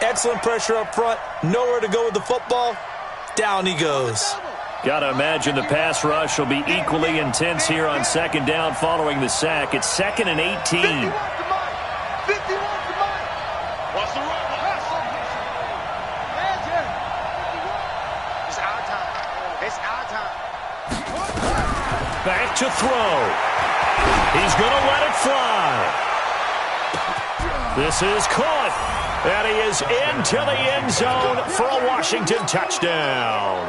Excellent pressure up front. Nowhere to go with the football. Down he goes. Got to imagine the pass rush will be equally intense here on 2nd down following the sack. It's 2nd and 18. 51 to Mike. 51 to Mike. What's the run? It's our time. It's our time. Back to throw. He's going to let it fly. This is caught. And he is into the end zone for a Washington touchdown.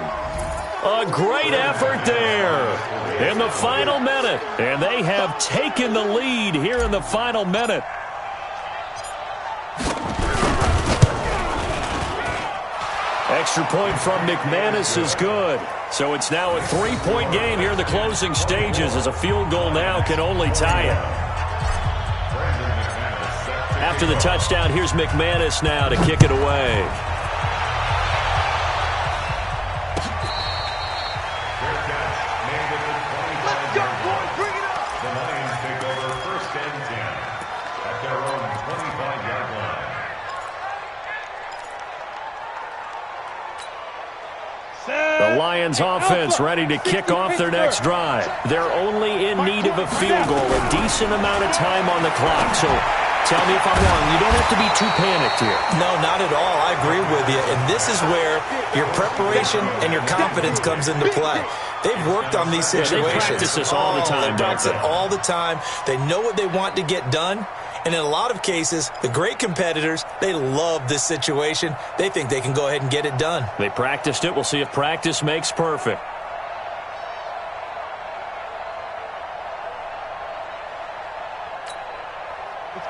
A great effort there in the final minute. And they have taken the lead here in the final minute. Extra point from McManus is good. So it's now a 3-point game here in the closing stages as a field goal now can only tie it. After the touchdown, here's McManus now to kick it away. The Lions take over 1st and 10 at their own 25-yard line. The Lions offense ready to kick off their next drive. They're only in need of a field goal, a decent amount of time on the clock. So tell me if I'm wrong. You don't have to be too panicked here. No, not at all. I agree with you. And this is where your preparation and your confidence comes into play. They've worked on these situations. They practice this all the time, They practice it all the time. They know what they want to get done. And in a lot of cases, the great competitors, they love this situation. They think they can go ahead and get it done. They practiced it. We'll see if practice makes perfect.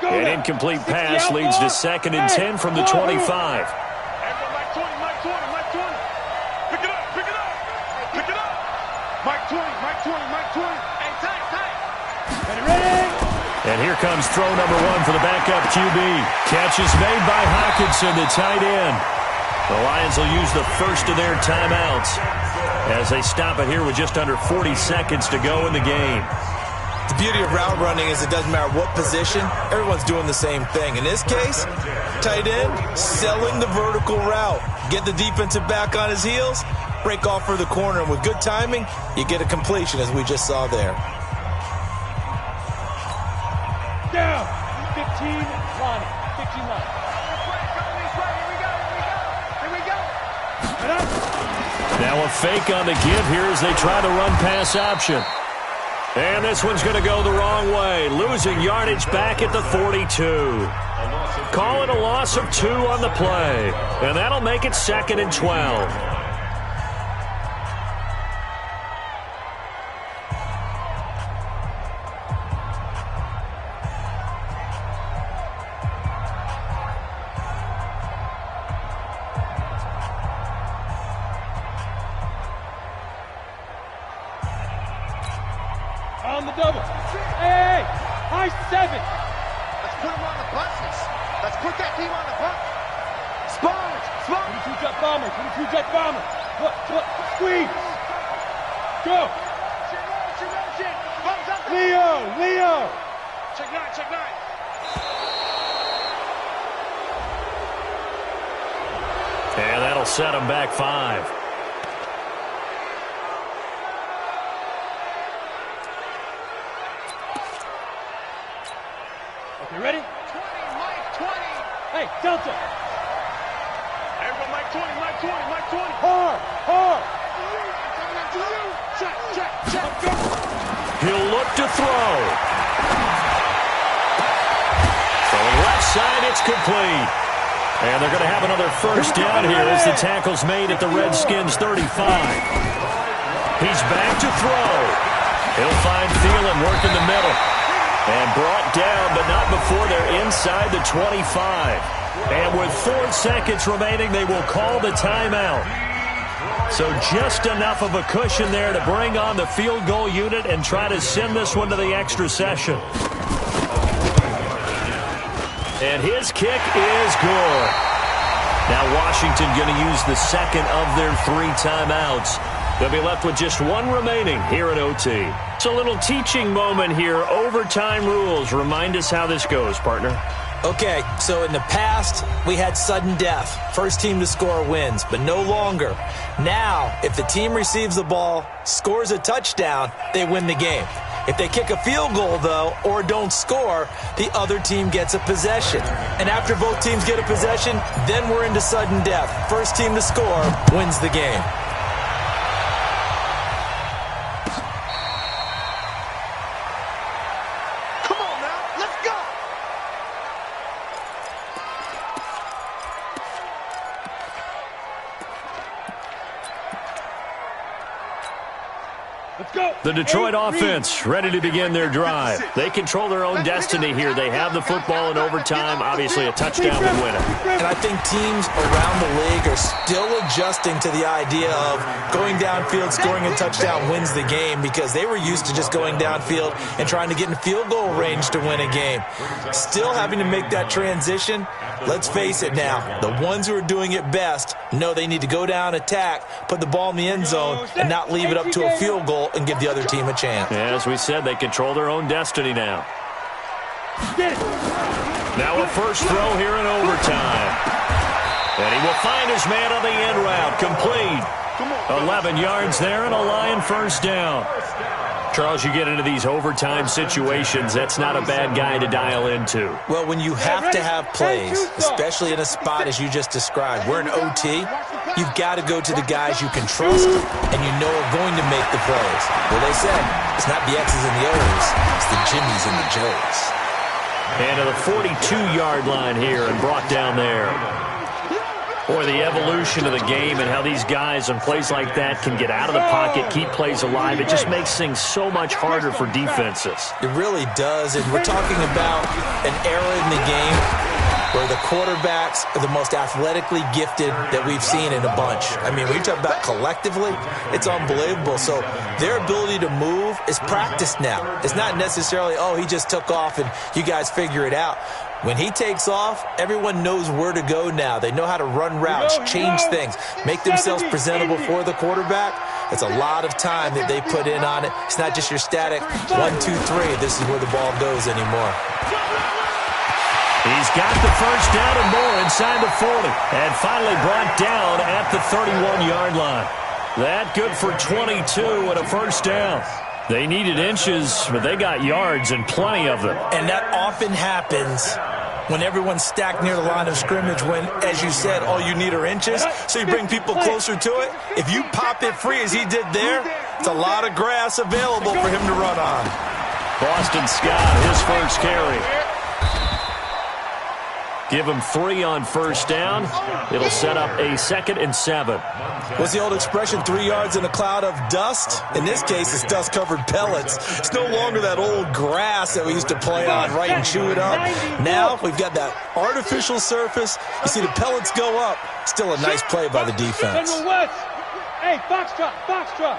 An incomplete pass leads to 2nd and 10 from the 25. And here comes throw number 1 for the backup QB. Catch is made by Hawkinson, the tight end. The Lions will use the first of their timeouts as they stop it here with just under 40 seconds to go in the game. The beauty of route running is it doesn't matter what position, everyone's doing the same thing. In this case, tight end, selling the vertical route. Get the defensive back on his heels, break off for the corner, and with good timing, you get a completion as we just saw there. Down. 15 line. 15 line. Here we go. Now a fake on the give here as they try to run pass option. And this one's going to go the wrong way. Losing yardage back at the 42. Call it a loss of 2 on the play. And that'll make it 2nd and 12. On the double. Hey, high 7. Let's put him on the buses. Let's put that team on the bus. Sponge. 22 jet bomber. 22 jet bomber. Look. Squeeze. Go. Motion. Thumbs up. Leo. Check 9. And that'll set him back 5. You ready? 20, Mike 20. Hey, Delta. Everyone, Mike 20. Hard. Check. He'll look to throw. From the left side, it's complete. And they're going to have another first down here as the tackle's made at the Redskins' 35. He's back to throw. He'll find Thielen work in the middle. And brought down, but not before they're inside the 25. And with 4 seconds remaining, they will call the timeout. So just enough of a cushion there to bring on the field goal unit and try to send this one to the extra session. And his kick is good. Now Washington going to use the second of their 3 timeouts. They'll be left with just 1 remaining here at OT. It's a little teaching moment here. Overtime rules. Remind us how this goes, partner. Okay, so in the past, we had sudden death. First team to score wins, but no longer. Now, if the team receives the ball, scores a touchdown, they win the game. If they kick a field goal, though, or don't score, the other team gets a possession. And after both teams get a possession, then we're into sudden death. First team to score wins the game. The Detroit offense ready to begin their drive. They control their own destiny here. They have the football in overtime. Obviously, a touchdown would win it. And I think teams around the league are still adjusting to the idea of going downfield, scoring a touchdown wins the game, because they were used to just going downfield and trying to get in field goal range to win a game. Still having to make that transition. Let's face it now, the ones who are doing it best know they need to go down, attack, put the ball in the end zone, and not leave it up to a field goal and give the other team a chance. Yeah, as we said, they control their own destiny now. Now a first throw here in overtime. And he will find his man on the end route. Complete. 11 yards there and a Lion first down. Charles, you get into these overtime situations, that's not a bad guy to dial into. Well, when you have to have plays, especially in a spot as you just described, we're in OT, you've got to go to the guys you can trust and you know are going to make the plays. Well, they said it's not the X's and the O's, it's the Jimmys and the Joes. And to the 42-yard line here and brought down there. Boy, the evolution of the game and how these guys on plays like that can get out of the pocket, keep plays alive, it just makes things so much harder for defenses. It really does, and we're talking about an era in the game where the quarterbacks are the most athletically gifted that we've seen in a bunch. I mean, when you talk about collectively, it's unbelievable. So their ability to move is practiced now. It's not necessarily, oh, he just took off and you guys figure it out. When he takes off, everyone knows where to go now. They know how to run routes, change things, make themselves presentable for the quarterback. It's a lot of time that they put in on it. It's not just your static 1, 2, 3. This is where the ball goes anymore. He's got the first down and more inside the 40. And finally brought down at the 31-yard line. That good for 22 and a first down. They needed inches, but they got yards and plenty of them. And that often happens when everyone's stacked near the line of scrimmage when, as you said, all you need are inches. So you bring people closer to it. If you pop it free as he did there, it's a lot of grass available for him to run on. Boston Scott, his first carry. Give him 3 on first down. It'll set up a 2nd and 7. What's the old expression, 3 yards in a cloud of dust? In this case, it's dust-covered pellets. It's no longer that old grass that we used to play on, right, and chew it up. Now we've got that artificial surface. You see the pellets go up. Still a nice play by the defense. Hey, foxtrot, foxtrot.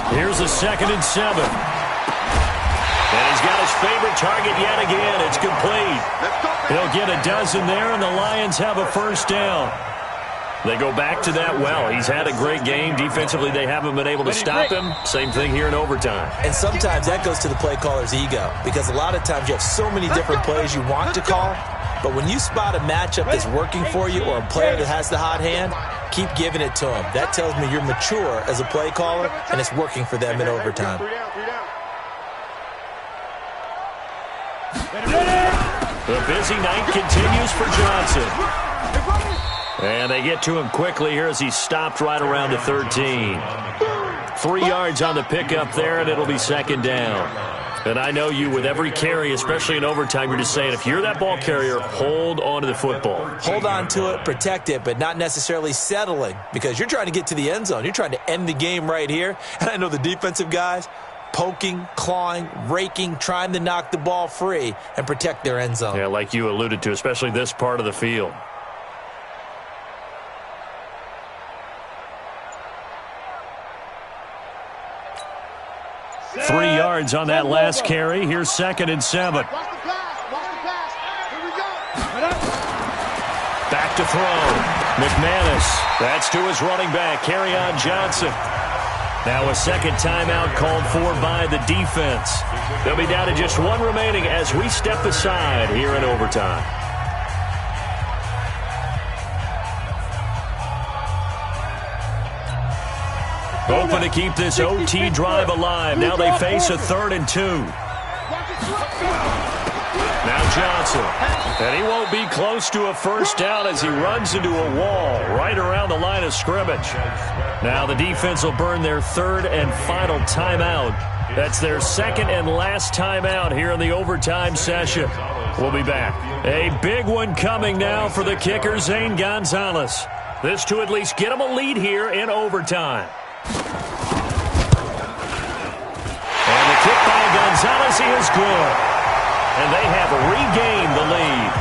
Here's a 2nd and 7. And he's got his favorite target yet again. It's complete. He'll get a dozen there, and the Lions have a first down. They go back to that well. He's had a great game. Defensively, they haven't been able to stop him. Same thing here in overtime. And sometimes that goes to the play caller's ego, because a lot of times you have so many different plays you want to call, but when you spot a matchup that's working for you or a player that has the hot hand, keep giving it to him. That tells me you're mature as a play caller, and it's working for them in overtime. The busy night continues for Johnson. And they get to him quickly here as he stopped right around the 13. 3 yards on the pickup there, and it'll be 2nd down. And I know you, with every carry, especially in overtime, you're just saying, if you're that ball carrier, hold on to the football. Hold on to it, protect it, but not necessarily settling, because you're trying to get to the end zone. You're trying to end the game right here. And I know the defensive guys, poking, clawing, raking, trying to knock the ball free and protect their end zone. Yeah, like you alluded to, especially this part of the field. Set. 3 yards on that last carry. Here's 2nd and 7. Watch the pass. Watch the pass. Here we go. Back to throw. McManus. That's to his running back, Kerryon Johnson. Now a second timeout called for by the defense. They'll be down to just 1 remaining as we step aside here in overtime. Hoping to keep this OT drive alive. Now they face a 3rd and 2. Now Johnson. And he won't be close to a first down as he runs into a wall right around the line of scrimmage. Now the defense will burn their 3rd and final timeout. That's their 2nd and last timeout here in the overtime session. We'll be back. A big one coming now for the kicker, Zane Gonzalez. This to at least get him a lead here in overtime. And the kick by Gonzalez is good. And they have regained the lead.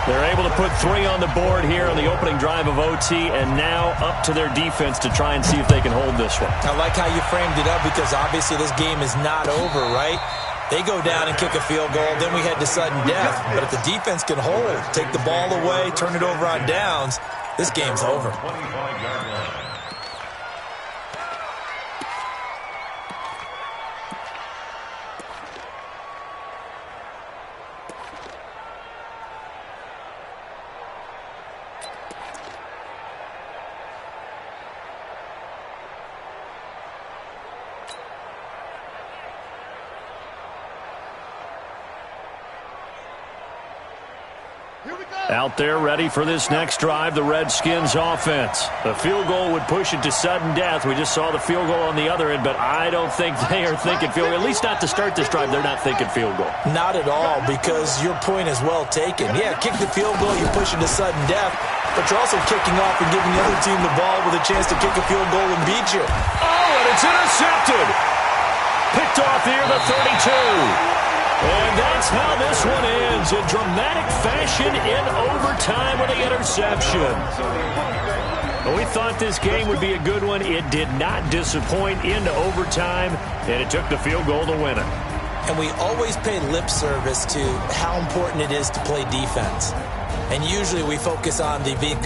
They're able to put 3 on the board here on the opening drive of OT, and now up to their defense to try and see if they can hold this one. I like how you framed it up, because obviously this game is not over, right? They go down and kick a field goal, then we head to sudden death. But if the defense can hold, take the ball away, turn it over on downs, this game's over. Out there ready for this next drive, the Redskins offense. The field goal would push it to sudden death. We just saw the field goal on the other end, but I don't think they are thinking field goal. At least not to start this drive. They're not thinking field goal. Not at all, because your point is well taken. Yeah, kick the field goal, you push it to sudden death, but you're also kicking off and giving the other team the ball with a chance to kick a field goal and beat you. Oh, and it's intercepted. Picked off here, the 32. And that's how this one ends, in dramatic fashion in overtime with the interception. We thought this game would be a good one. It did not disappoint into overtime, and it took the field goal to win it. And we always pay lip service to how important it is to play defense. And usually we focus on the big